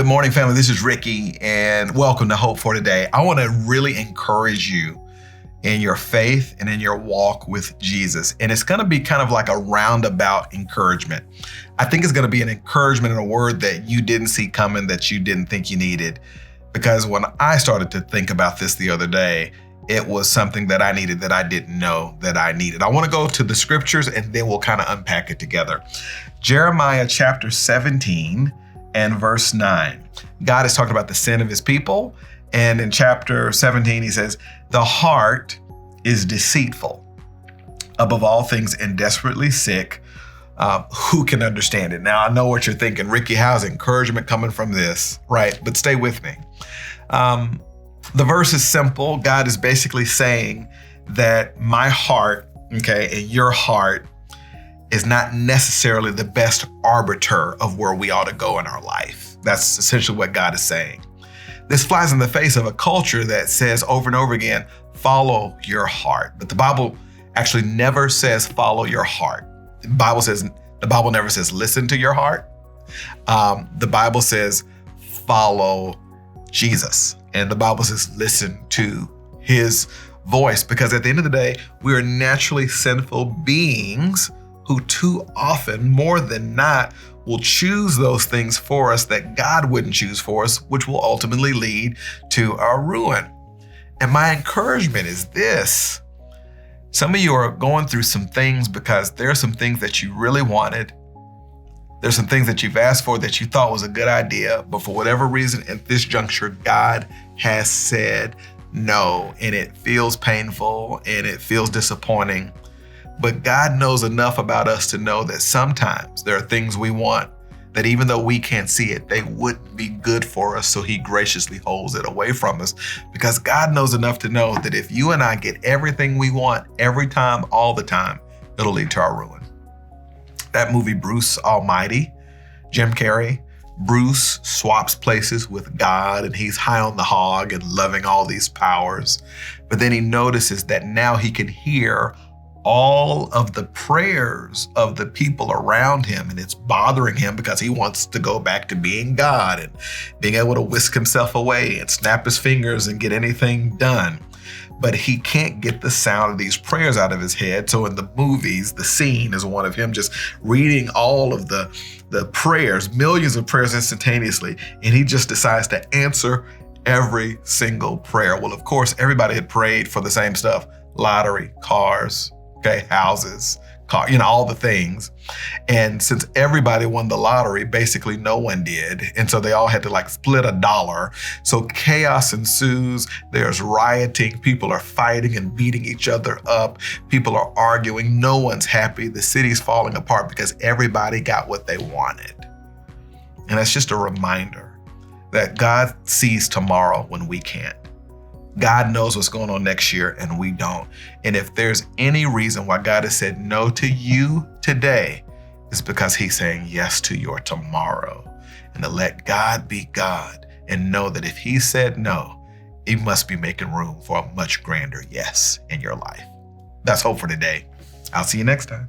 Good morning, family. This is Ricky, and welcome to Hope for Today. I want to really encourage you in your faith and in your walk with Jesus. And it's going to be kind of like a roundabout encouragement. I think it's going to be an encouragement and a word that you didn't see coming, that you didn't think you needed. Because when I started to think about this the other day, it was something that I needed that I didn't know that I needed. I want to go to the scriptures and then we'll kind of unpack it together. Jeremiah chapter 17 and verse 9. God is talking about the sin of his people. And in chapter 17, he says, the heart is deceitful above all things and desperately sick. Who can understand it? Now, I know what you're thinking. Ricky, how's encouragement coming from this? Right? But stay with me. The verse is simple. God is basically saying that my heart, and your heart is not necessarily the best arbiter of where we ought to go in our life. That's essentially what God is saying. This flies in the face of a culture that says over and over again, follow your heart. But the Bible actually never says follow your heart. The Bible never says listen to your heart. The Bible says follow Jesus. And the Bible says listen to his voice, because at the end of the day, we are naturally sinful beings who too often, more than not, will choose those things for us that God wouldn't choose for us, which will ultimately lead to our ruin. And my encouragement is this. Some of you are going through some things because there are some things that you really wanted. There's some things that you've asked for that you thought was a good idea, but for whatever reason at this juncture, God has said no, and it feels painful and it feels disappointing. But God knows enough about us to know that sometimes there are things we want that even though we can't see it, they wouldn't be good for us. So he graciously holds it away from us, because God knows enough to know that if you and I get everything we want every time, all the time, it'll lead to our ruin. That movie, Bruce Almighty, Jim Carrey, Bruce swaps places with God and he's high on the hog and loving all these powers. But then he notices that now he can hear all of the prayers of the people around him, and it's bothering him because he wants to go back to being God and being able to whisk himself away and snap his fingers and get anything done. But he can't get the sound of these prayers out of his head. So in the movies, the scene is one of him just reading all of the prayers, millions of prayers instantaneously, and he just decides to answer every single prayer. Well, of course, everybody had prayed for the same stuff: lottery, cars, houses, car, all the things. And since everybody won the lottery, basically no one did. And so they all had to split $1. So chaos ensues. There's rioting. People are fighting and beating each other up. People are arguing. No one's happy. The city's falling apart because everybody got what they wanted. And that's just a reminder that God sees tomorrow when we can't. God knows what's going on next year and we don't. And if there's any reason why God has said no to you today, it's because he's saying yes to your tomorrow. And to let God be God and know that if he said no, he must be making room for a much grander yes in your life. That's Hope for Today. I'll see you next time.